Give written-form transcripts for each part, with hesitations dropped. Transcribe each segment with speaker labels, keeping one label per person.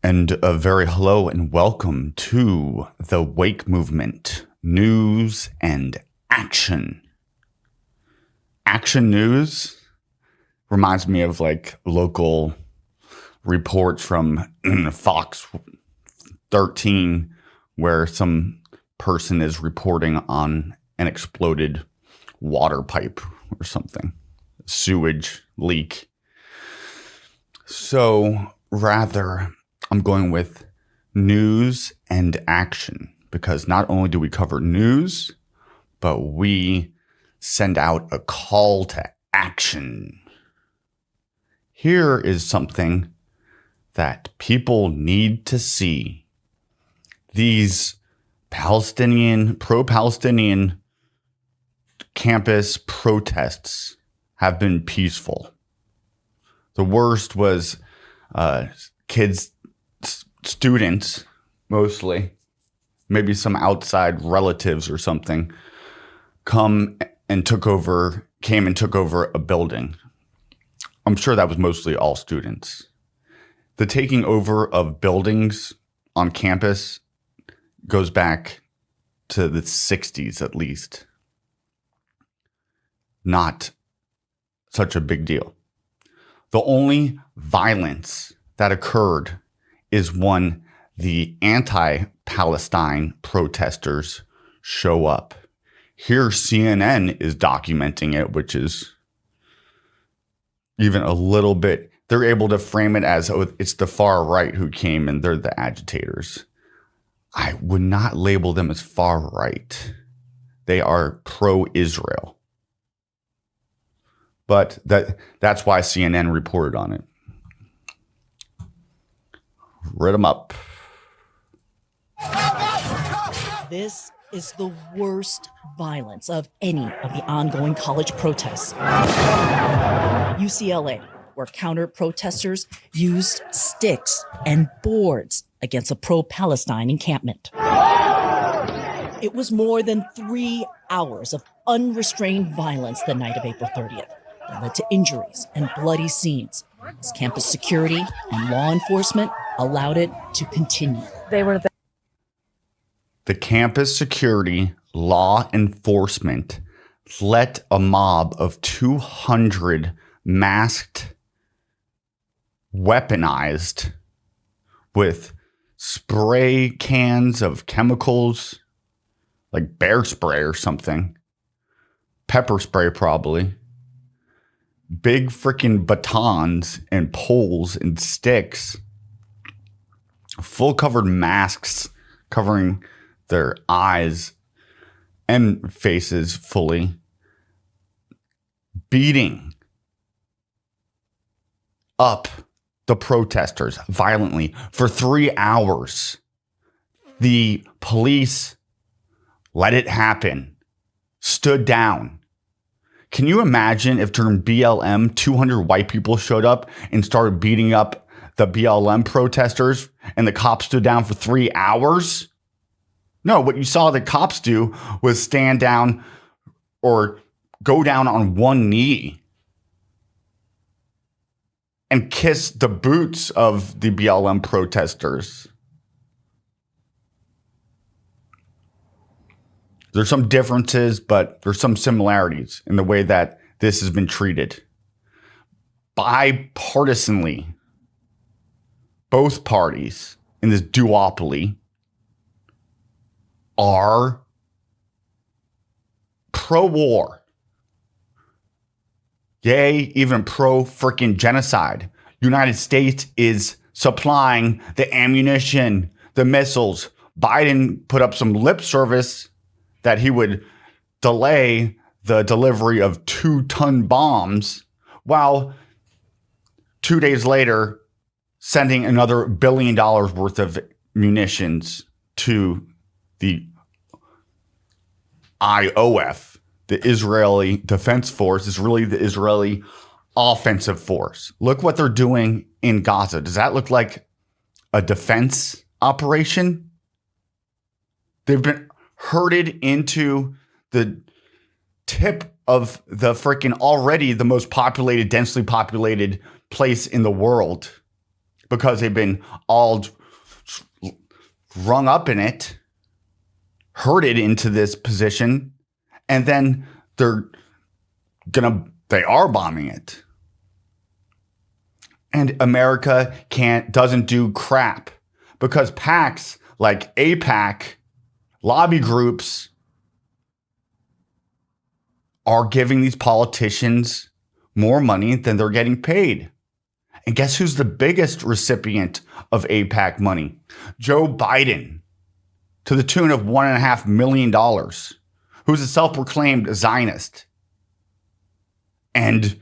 Speaker 1: And a very hello and welcome to the Wake Movement News and Action. Action news reminds me of like local reports from Fox 13 where some person is reporting on an exploded water pipe or something, sewage leak. So rather, I'm going with news and action because not only do we cover news, but we send out a call to action. Here is something that people need to see. These pro-Palestinian campus protests have been peaceful. The worst was students, mostly, maybe some outside relatives or something, came and took over a building. I'm sure that was mostly all students. The taking over of buildings on campus goes back to the 60s at least. Not such a big deal. The only violence that occurred is when the anti-Palestine protesters show up. Here, CNN is documenting it, which is even a little bit, they're able to frame it as, oh, it's the far right who came and they're the agitators. I would not label them as far right. They are pro-Israel. But that's why CNN reported on it. Read them up.
Speaker 2: This is the worst violence of any of the ongoing college protests. UCLA, where counter-protesters used sticks and boards against a pro-Palestine encampment. It was more than 3 hours of unrestrained violence the night of April 30th that led to injuries and bloody scenes as campus security and law enforcement allowed it to continue.
Speaker 1: The campus security, law enforcement let a mob of 200 masked, weaponized, with spray cans of chemicals, like bear spray or something, pepper spray probably, big freaking batons and poles and sticks, full covered masks covering their eyes and faces fully, beating up the protesters violently for 3 hours. The police let it happen, stood down. Can you imagine if during BLM, 200 white people showed up and started beating up the BLM protesters and the cops stood down for 3 hours? No, what you saw the cops do was stand down or go down on one knee and kiss the boots of the BLM protesters. There's some differences, but there's some similarities in the way that this has been treated. Bipartisanly, both parties in this duopoly are pro-war. Yay, even pro-freaking genocide. United States is supplying the ammunition, the missiles. Biden put up some lip service that he would delay the delivery of 2-ton bombs, while 2 days later sending another $1 billion worth of munitions to the IOF, the Israeli Defense Force, is really the Israeli offensive force. Look what they're doing in Gaza. Does that look like a defense operation? They've been herded into the tip of the freaking already the most populated, densely populated place in the world because they've been all rung up in it, herded into this position, and then they are bombing it. And America doesn't do crap because PACs like AIPAC, lobby groups, are giving these politicians more money than they're getting paid. And guess who's the biggest recipient of AIPAC money? Joe Biden, to the tune of $1.5 million, who's a self-proclaimed Zionist. And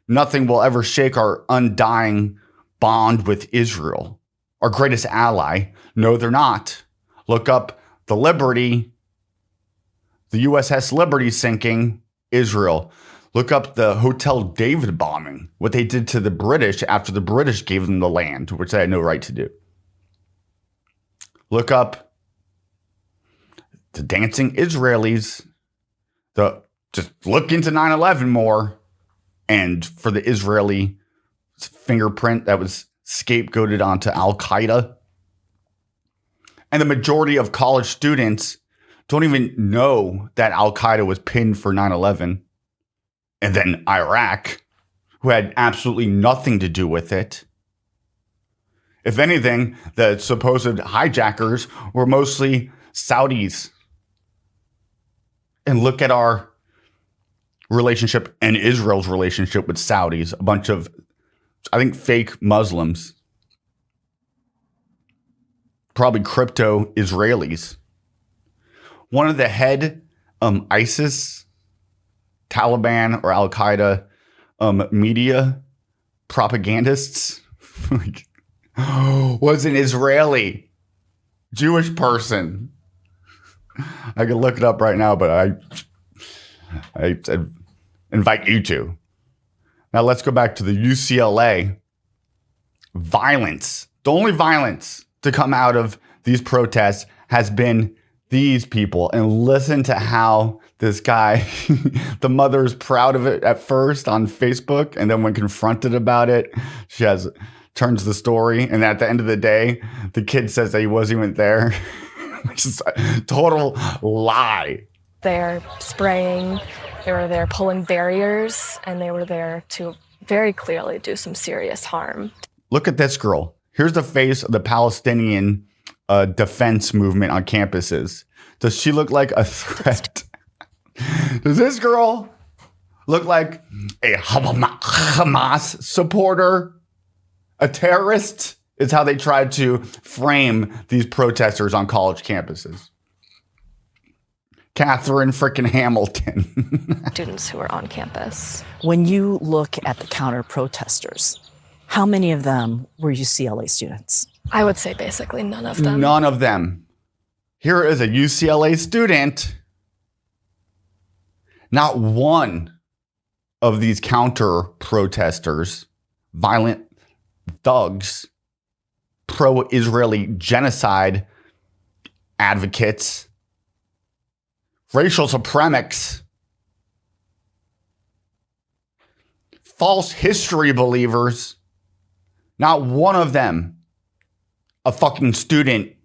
Speaker 1: nothing will ever shake our undying bond with Israel, our greatest ally. No, they're not. Look up the Liberty, the USS Liberty sinking, Israel. Look up the Hotel David bombing, what they did to the British after the British gave them the land, which they had no right to do. Look up the dancing Israelis. Just look into 9/11 more. And for the Israeli fingerprint that was scapegoated onto Al-Qaeda. And the majority of college students don't even know that Al-Qaeda was pinned for 9/11. And then Iraq, who had absolutely nothing to do with it. If anything, the supposed hijackers were mostly Saudis. And look at our relationship and Israel's relationship with Saudis, a bunch of, I think, fake Muslims, probably crypto Israelis. One of the head ISIS, Taliban, or Al-Qaeda media propagandists was an Israeli Jewish person. I can look it up right now, but I invite you to. Now let's go back to the UCLA. Violence. The only violence to come out of these protests has been these people. And listen to how this guy, the mother's proud of it at first on Facebook. And then when confronted about it, she turns the story. And at the end of the day, the kid says that he wasn't even there. Which is a total lie.
Speaker 3: They're spraying, they were there pulling barriers, and they were there to very clearly do some serious harm.
Speaker 1: Look at this girl. Here's the face of the Palestinian defense movement on campuses. Does she look like a threat? Does this girl look like a Hamas supporter? A terrorist? Is how they tried to frame these protesters on college campuses. Catherine frickin' Hamilton.
Speaker 3: Students who are on campus.
Speaker 2: When you look at the counter protesters, how many of them were UCLA students?
Speaker 3: I would say basically none of them.
Speaker 1: None of them. Here is a UCLA student. Not one of these counter protesters, violent thugs, pro-Israeli genocide advocates, racial supremacists, false history believers, not one of them a fucking student.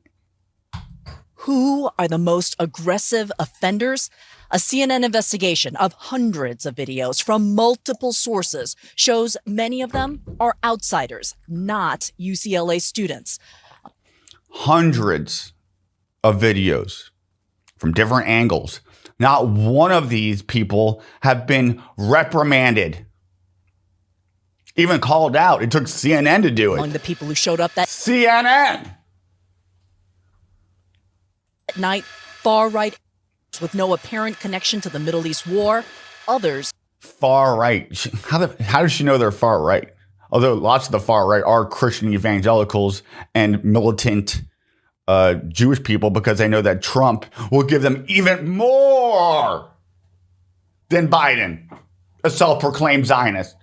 Speaker 2: Who are the most aggressive offenders? A CNN investigation of hundreds of videos from multiple sources shows many of them are outsiders, not UCLA students.
Speaker 1: Hundreds of videos from different angles. Not one of these people have been reprimanded, even called out. It took CNN to do it.
Speaker 2: Among the people who showed up that
Speaker 1: CNN!
Speaker 2: night, far-right with no apparent connection to the Middle East war. Others.
Speaker 1: Far right. How does she know they're far right? Although lots of the far right are Christian evangelicals and militant Jewish people, because they know that Trump will give them even more than Biden, a self-proclaimed Zionist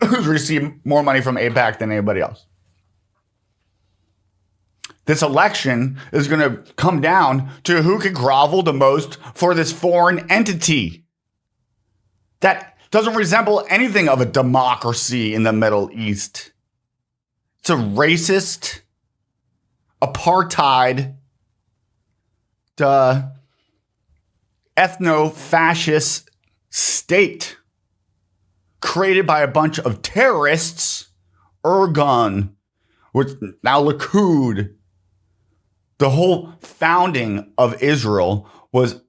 Speaker 1: who's received more money from AIPAC than anybody else. This election is going to come down to who can grovel the most for this foreign entity that doesn't resemble anything of a democracy in the Middle East. It's a racist, apartheid, the ethno-fascist state created by a bunch of terrorists, Ergun, which now Likud. The whole founding of Israel was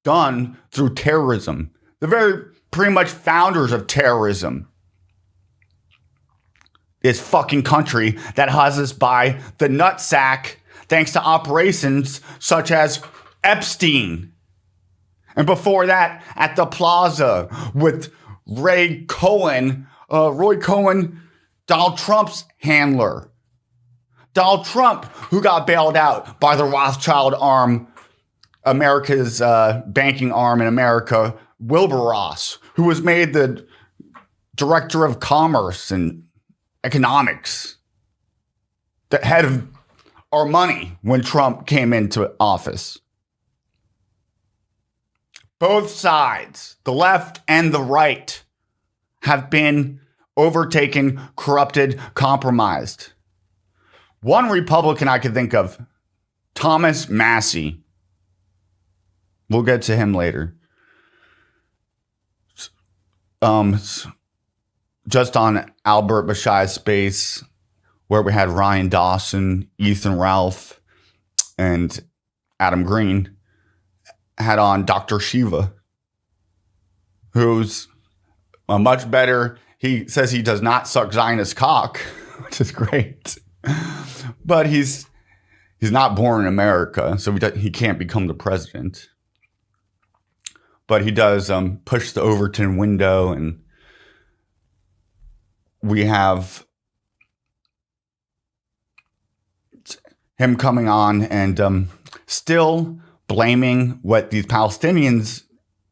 Speaker 1: done through terrorism. The very pretty much founders of terrorism. This fucking country that has us by the nutsack thanks to operations such as Epstein. And before that, at the plaza with Roy Cohen, Donald Trump's handler. Donald Trump, who got bailed out by the Rothschild arm, America's banking arm in America, Wilbur Ross, who was made the director of commerce and economics, the head of our money when Trump came into office. Both sides, the left and the right, have been overtaken, corrupted, compromised. One Republican I could think of, Thomas Massey. We'll get to him later. Just on Albert Bashai's space, where we had Ryan Dawson, Ethan Ralph, and Adam Green, had on Dr. Shiva, who's a much better. He says he does not suck Zionist cock, which is great. But he's not born in America, so he can't become the president. But he does push the Overton window, and we have him coming on and still blaming what these Palestinians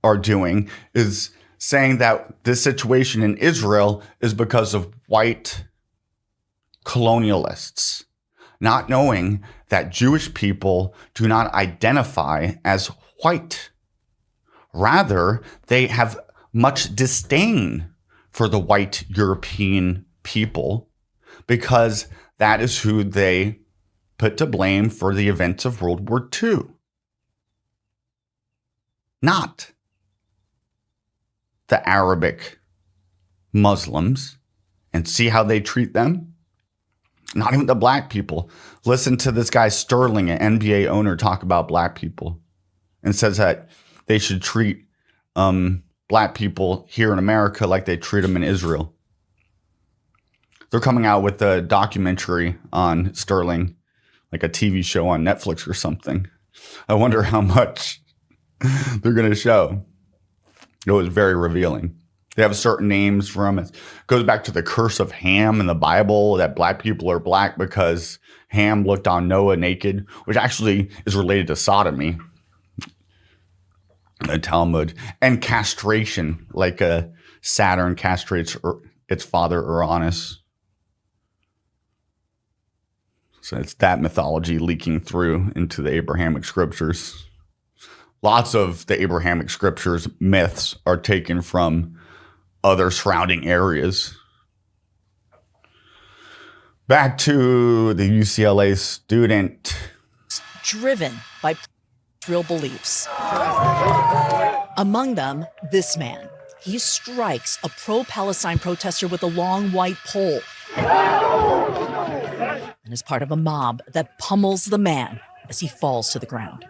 Speaker 1: are doing, is saying that this situation in Israel is because of white colonialists, not knowing that Jewish people do not identify as white. Rather, they have much disdain for the white European people because that is who they put to blame for the events of World War II. Not the Arabic Muslims, and see how they treat them. Not even the black people. Listen to this guy Sterling, an NBA owner, talk about black people, and says that they should treat black people here in America like they treat them in Israel. They're coming out with a documentary on Sterling, like a TV show on Netflix or something. I wonder how much they're going to show. It was very revealing. They have certain names from it. Goes back to the curse of Ham in the Bible, that black people are black because Ham looked on Noah naked, which actually is related to sodomy, the Talmud, and castration, like Saturn castrates its father Uranus. So it's that mythology leaking through into the Abrahamic scriptures. Lots of the Abrahamic scriptures myths are taken from other surrounding areas. Back to the UCLA student.
Speaker 2: Driven by real beliefs. Among them, this man. He strikes a pro-Palestine protester with a long white pole and is part of a mob that pummels the man as he falls to the ground.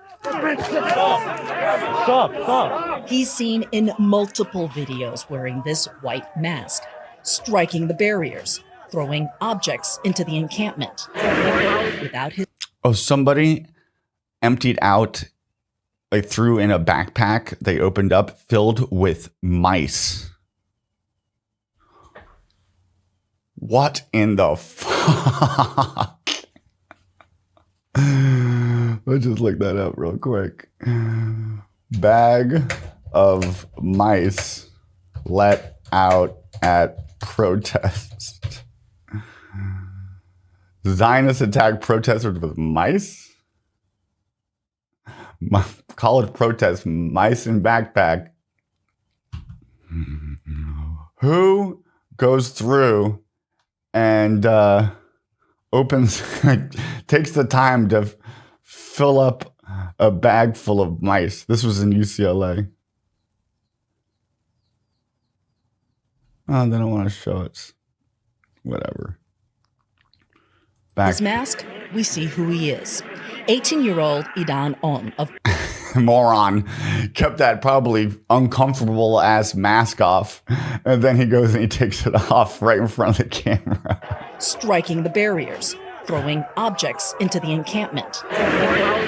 Speaker 2: Stop. He's seen in multiple videos wearing this white mask, striking the barriers, throwing objects into the encampment. Without his...
Speaker 1: Oh, somebody emptied out, like threw in a backpack they opened up filled with mice. What in the fuck? Let's just look that up real quick. Bag of mice let out at protest. Zionists attack protesters with mice? College protest, mice in backpack. Who goes through and opens, takes the time to fill up a bag full of mice. This was in UCLA. Oh, they don't want to show it. Whatever.
Speaker 2: His mask, we see who he is. 18-year-old Idan On of
Speaker 1: moron kept that probably uncomfortable ass mask off, and then he goes and he takes it off right in front of the camera,
Speaker 2: striking the barriers, throwing objects into the encampment.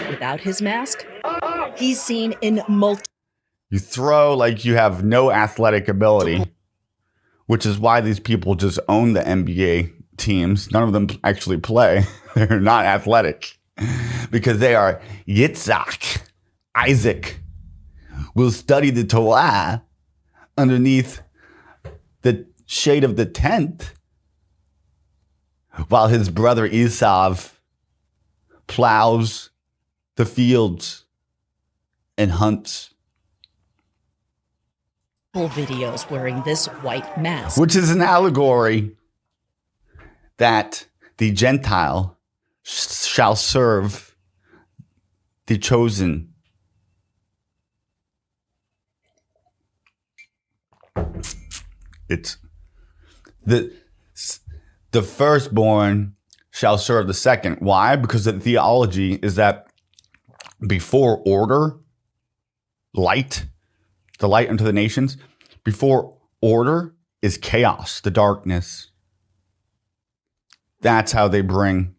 Speaker 2: Without his mask, he's seen in multiple.
Speaker 1: You throw like you have no athletic ability, which is why these people just own the NBA teams. None of them actually play. They're not athletic because they are Yitzhak. Isaac will study the Torah underneath the shade of the tent, while his brother Esav plows the fields and hunts.
Speaker 2: Videos wearing this white mask,
Speaker 1: which is an allegory that the Gentile shall serve the chosen. It's the firstborn shall serve the second. Why? Because the theology is that before order, light, the light unto the nations, before order is chaos, the darkness. That's how they bring.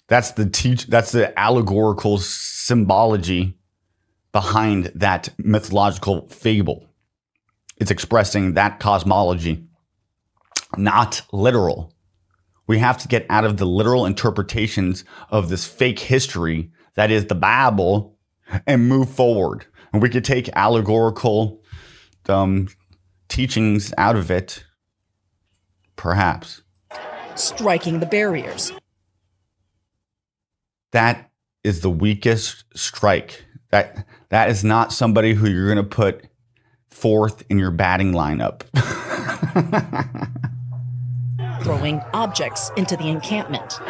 Speaker 1: That's the allegorical symbology behind that mythological fable. It's expressing that cosmology, not literal. We have to get out of the literal interpretations of this fake history that is the Bible and move forward. And we could take allegorical teachings out of it, perhaps.
Speaker 2: Striking the barriers.
Speaker 1: That is the weakest strike. That is not somebody who you're going to put fourth in your batting lineup.
Speaker 2: Throwing objects into the encampment.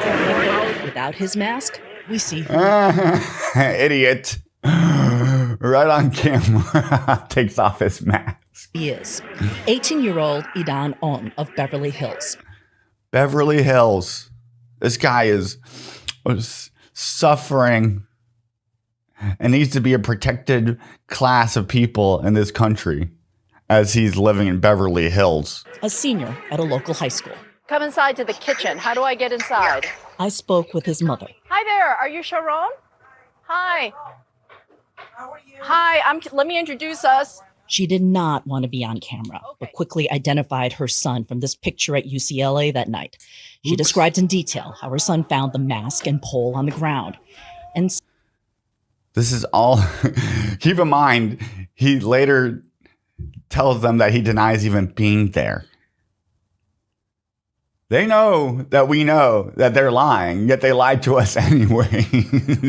Speaker 2: Without his mask, we see who.
Speaker 1: Idiot. Right on camera. Takes off his mask.
Speaker 2: He is 18-year-old Idan On of Beverly Hills.
Speaker 1: Beverly Hills. This guy was suffering and needs to be a protected class of people in this country as he's living in Beverly Hills.
Speaker 2: A senior at a local high school.
Speaker 4: Come inside to the kitchen. How do I get inside?
Speaker 2: I spoke with his mother.
Speaker 4: Hi there. Are you Sharon? Hi.
Speaker 5: How are you?
Speaker 4: Hi. Let me introduce us.
Speaker 2: She did not want to be on camera, but quickly identified her son from this picture at UCLA that night. She described in detail how her son found the mask and pole on the ground. And
Speaker 1: this is all, keep in mind, he later tells them that he denies even being there. They know that we know that they're lying, yet they lied to us anyway.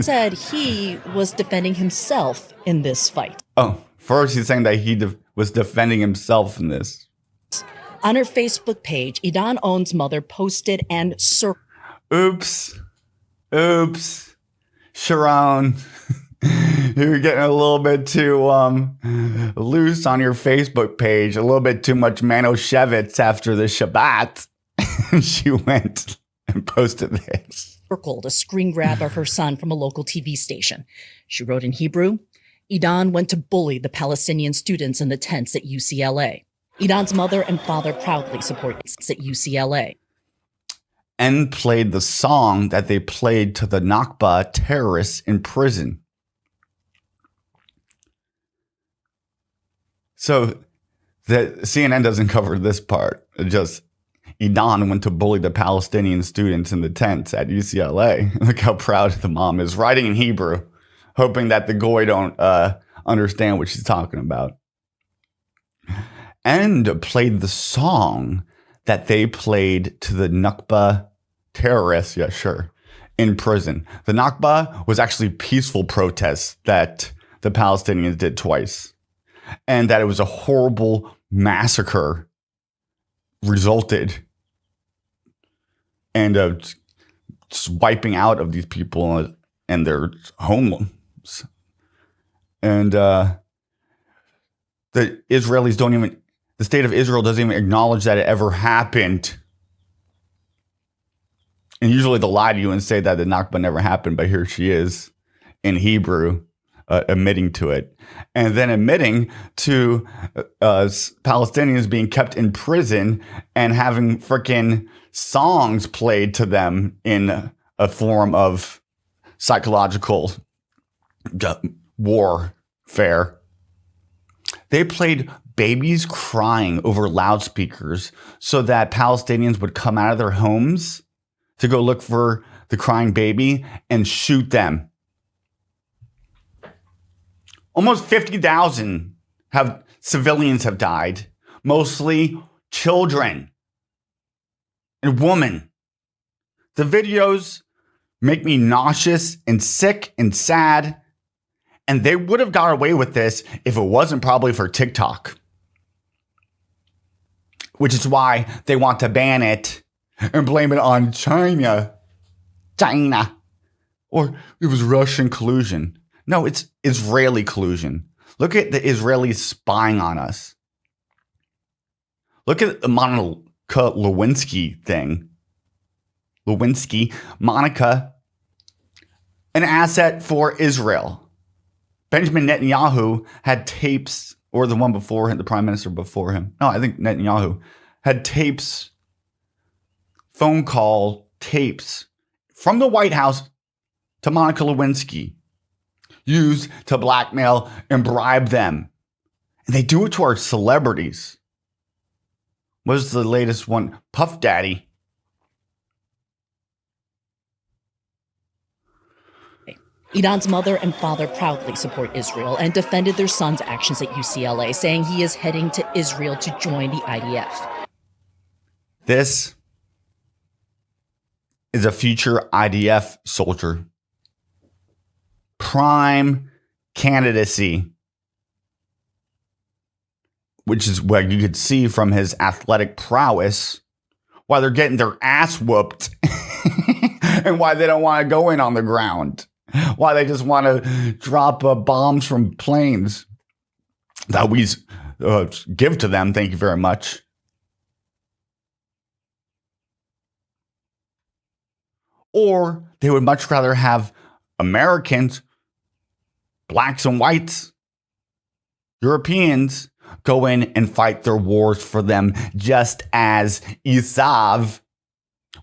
Speaker 2: said he was defending himself in this fight.
Speaker 1: Oh, first he's saying that he was defending himself in this.
Speaker 2: On her Facebook page, Idan On's mother posted and
Speaker 1: Oops. Sharon, you're getting a little bit too loose on your Facebook page, a little bit too much Manoshevitz after the Shabbat. She went and posted this.
Speaker 2: circled a screen grab of her son from a local TV station. She wrote in Hebrew, Idan went to bully the Palestinian students in the tents at UCLA. Idan's mother and father proudly support at UCLA.
Speaker 1: And played the song that they played to the Nakba terrorists in prison. So the CNN doesn't cover this part. It just Idan went to bully the Palestinian students in the tents at UCLA. Look how proud the mom is, writing in Hebrew, hoping that the goy don't understand what she's talking about. And played the song that they played to the Nakba terrorists, yeah, sure, in prison. The Nakba was actually peaceful protests that the Palestinians did twice. And that it was a horrible massacre resulted. And wiping out of these people and their homes. And the Israelis the state of Israel doesn't even acknowledge that it ever happened. And usually they'll lie to you and say that the Nakba never happened, but here she is in Hebrew, admitting to it. And then admitting to Palestinians being kept in prison and having freaking songs played to them in a form of psychological warfare. They played babies crying over loudspeakers so that Palestinians would come out of their homes to go look for the crying baby and shoot them. Almost 50,000 civilians have died, mostly children and women. The videos make me nauseous and sick and sad, and they would have got away with this if it wasn't probably for TikTok, which is why they want to ban it and blame it on China. Or it was Russian collusion. No, it's Israeli collusion. Look at the Israelis spying on us. Look at the Monica Lewinsky thing. Monica, an asset for Israel. Benjamin Netanyahu had tapes, or the one before him, the prime minister before him. No, I think Netanyahu had tapes, phone call tapes from the White House to Monica Lewinsky, used to blackmail and bribe them. And they do it to our celebrities. What was the latest one? Puff Daddy.
Speaker 2: Idan's mother and father proudly support Israel and defended their son's actions at UCLA, saying he is heading to Israel to join the IDF.
Speaker 1: This is a future IDF soldier. Prime candidacy, which is what you could see from his athletic prowess, why they're getting their ass whooped and why they don't want to go in on the ground, why they just want to drop bombs from planes that we give to them. Thank you very much. Or they would much rather have Americans, blacks and whites, Europeans go in and fight their wars for them, just as Esav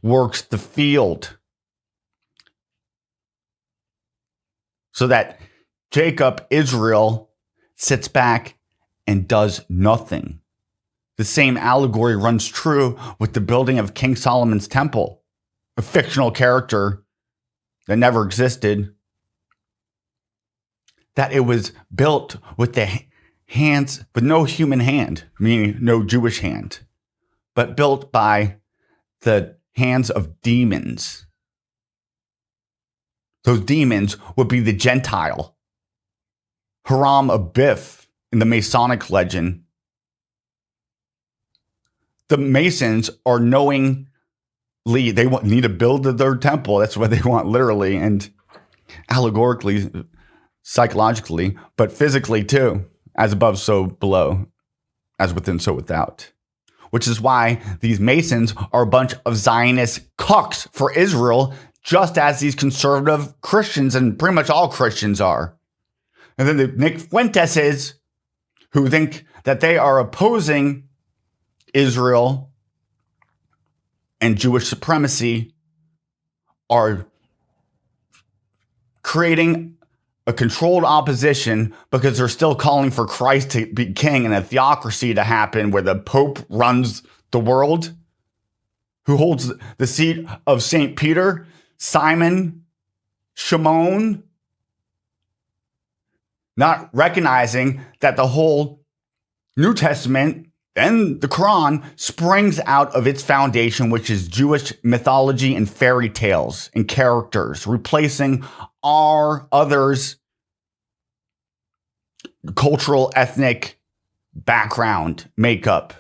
Speaker 1: works the field. So that Jacob, Israel, sits back and does nothing. The same allegory runs true with the building of King Solomon's temple, a fictional character that never existed, that it was built with the hands, with no human hand, meaning no Jewish hand, but built by the hands of demons. Those demons would be the Gentile, Haram Abif in the Masonic legend. The Masons are knowingly, they need to build their temple. That's what they want, literally, and allegorically, psychologically, but physically too. As above, so below. As within, so without. Which is why these Masons are a bunch of Zionist cucks for Israel, just as these conservative Christians and pretty much all Christians are. And then the Nick Fuenteses, who think that they are opposing Israel and Jewish supremacy, are creating a controlled opposition because they're still calling for Christ to be king and a theocracy to happen where the Pope runs the world, who holds the seat of St. Peter, Simon, Shimon, not recognizing that the whole New Testament and the Quran springs out of its foundation, which is Jewish mythology and fairy tales and characters, replacing our others' cultural, ethnic background, makeup.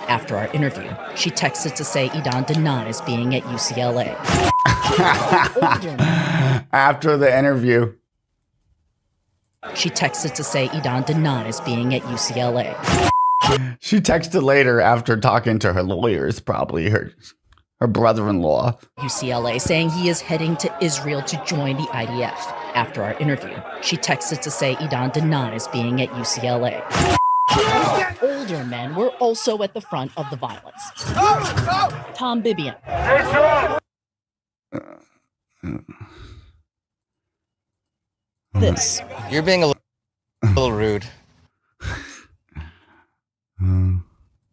Speaker 2: After our interview, she texted to say Idan denies being at UCLA.
Speaker 1: After the interview,
Speaker 2: she texted to say Idan denies being at UCLA.
Speaker 1: She texted later after talking to her lawyers, probably her brother-in-law.
Speaker 2: UCLA, saying he is heading to Israel to join the IDF. After our interview, she texted to say Idan denies being at UCLA. Older men were also at the front of the violence. Tom Bibian. This.
Speaker 6: You're being a little rude.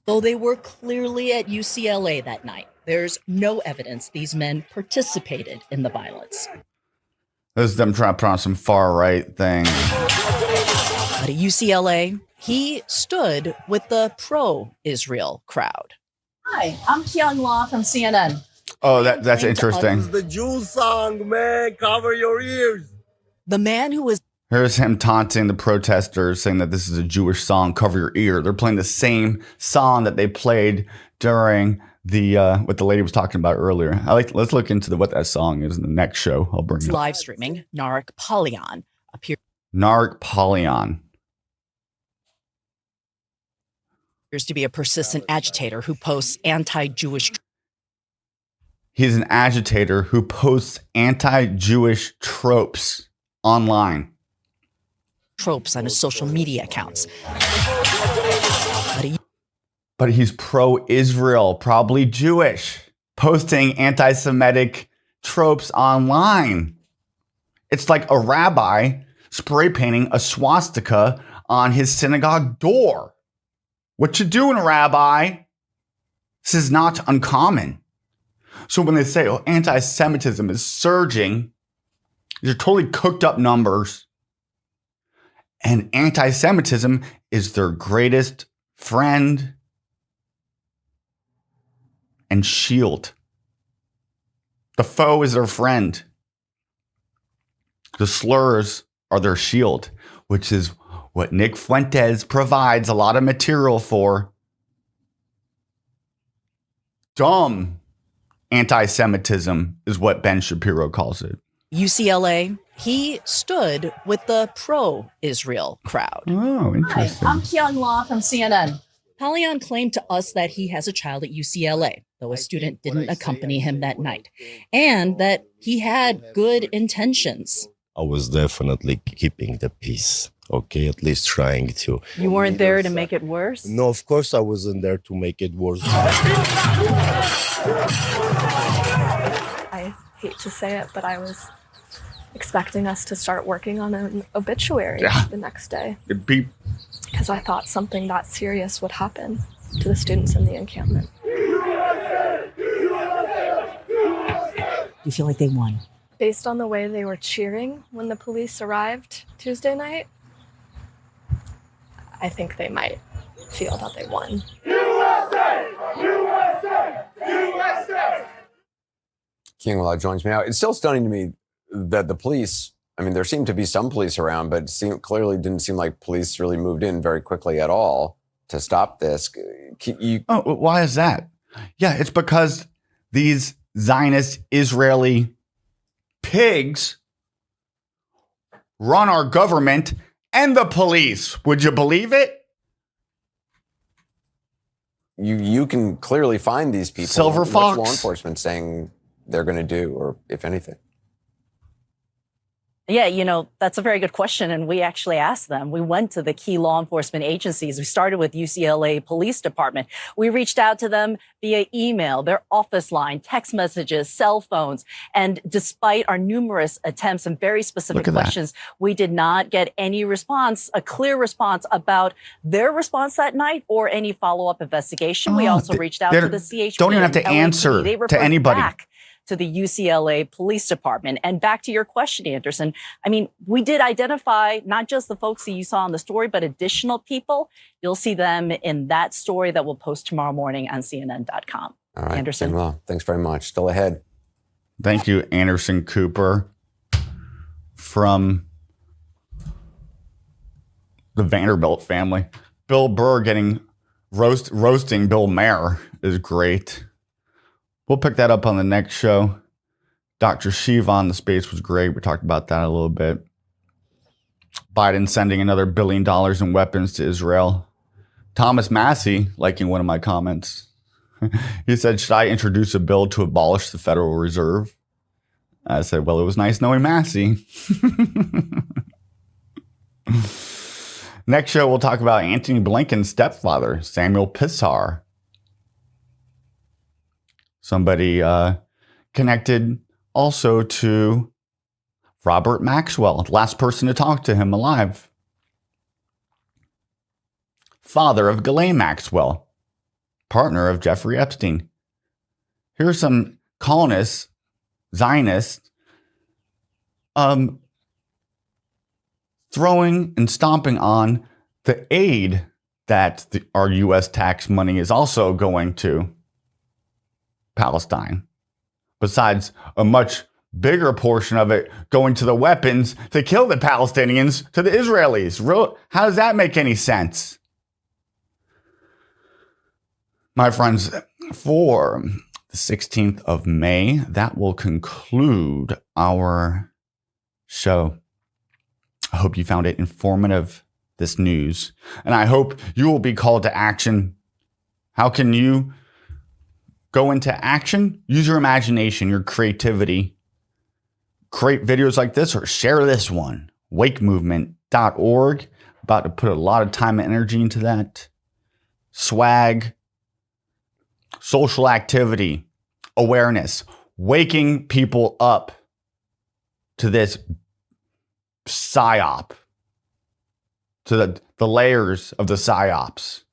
Speaker 2: Though they were clearly at UCLA that night, there's no evidence these men participated in the violence.
Speaker 1: This is them trying to put on some far-right thing.
Speaker 2: But at UCLA, he stood with the pro-Israel crowd.
Speaker 4: Hi, I'm Kyung Law from CNN.
Speaker 1: Oh, that's interesting.
Speaker 7: It's the Jew song, man. Cover your ears.
Speaker 2: The man who was
Speaker 1: Here's him taunting the protesters, saying that this is a Jewish song, cover your ear. They're playing the same song that they played during the what the lady was talking about earlier. Let's look into what that song is in the next show. I'll bring it up.
Speaker 2: live streaming, Narek Polyan appears to be a persistent agitator who posts anti-Jewish.
Speaker 1: He's an agitator who posts anti-Jewish tropes online.
Speaker 2: Tropes on his social media accounts.
Speaker 1: But he's pro-Israel, probably Jewish, posting anti-Semitic tropes online. It's like a rabbi spray painting a swastika on his synagogue door. What you doing, Rabbi? This is not uncommon. So when they say, oh, anti-Semitism is surging, these are totally cooked up numbers. And anti-Semitism is their greatest friend and shield. The foe is their friend. The slurs are their shield, which is what Nick Fuentes provides a lot of material for. Dumb anti-Semitism is what Ben Shapiro calls it.
Speaker 2: UCLA, he stood with the pro-Israel crowd.
Speaker 1: Oh,
Speaker 4: Hi,
Speaker 1: interesting.
Speaker 4: I'm Kyung Law from CNN.
Speaker 2: Polyan claimed to us that he has a child at UCLA, though a student didn't accompany him that night, and that he had good intentions.
Speaker 8: I was definitely keeping the peace, okay? At least trying to.
Speaker 4: You weren't there to make it worse?
Speaker 8: No, of course I wasn't there to make it worse.
Speaker 3: I hate to say it, but I was expecting us to start working on an obituary the next day
Speaker 1: It'd be
Speaker 3: because I thought something that serious would happen to the students in the encampment.
Speaker 2: You feel like they won?
Speaker 3: Based on the way they were cheering when the police arrived Tuesday night, I think they might feel that they won.
Speaker 9: King Law joins me now. It's still stunning to me that the police, I mean, there seemed to be some police around, but clearly didn't seem like police really moved in very quickly at all to stop this.
Speaker 1: why is that? Yeah, it's because these Zionist Israeli pigs run our government and the police. Would you believe it?
Speaker 9: You can clearly find these people.
Speaker 1: Silver
Speaker 9: What's
Speaker 1: Fox.
Speaker 9: law enforcement saying they're going to do, or if anything?
Speaker 10: Yeah, that's a very good question. And we actually asked them. We went to the key law enforcement agencies. We started with UCLA Police Department. We reached out to them via email, their office line, text messages, cell phones. And despite our numerous attempts and very specific questions, we did not get any response, a clear response about their response that night or any follow-up investigation. We also reached out to the CHP.
Speaker 1: Don't even have to
Speaker 10: and LAPD.
Speaker 1: answer
Speaker 10: They
Speaker 1: to
Speaker 10: referred
Speaker 1: anybody.
Speaker 10: back to the UCLA Police Department. And back to your question, Anderson, I mean, we did identify not just the folks that you saw in the story, but additional people. You'll see them in that story that we'll post tomorrow morning on CNN.com.
Speaker 9: All right,
Speaker 10: Anderson.
Speaker 9: Well, thanks very much. Still ahead.
Speaker 1: Thank you, Anderson Cooper from the Vanderbilt family. Bill Burr getting roasting Bill Maher is great. We'll pick that up on the next show. Dr. Shiva on the space was great. We talked about that a little bit. Biden sending another $1 billion in weapons to Israel. Thomas Massey liking one of my comments. He said, should I introduce a bill to abolish the Federal Reserve? I said, well, it was nice knowing Massey. Next show, we'll talk about Antony Blinken's stepfather, Samuel Pisar. Somebody connected also to Robert Maxwell, last person to talk to him alive. Father of Ghislaine Maxwell, partner of Jeffrey Epstein. Here are some colonists, Zionists, throwing and stomping on the aid that our U.S. tax money is also going to Palestine, besides a much bigger portion of it going to the weapons to kill the Palestinians to the Israelis. How does that make any sense? My friends, for the 16th of May, that will conclude our show. I hope you found it informative, this news, and I hope you will be called to action. How can you go into action? Use your imagination, your creativity. Create videos like this or share this one. wakemovement.org. About to put a lot of time and energy into that. Swag, social activity, awareness, waking people up to this psyop, to the layers of the psyops.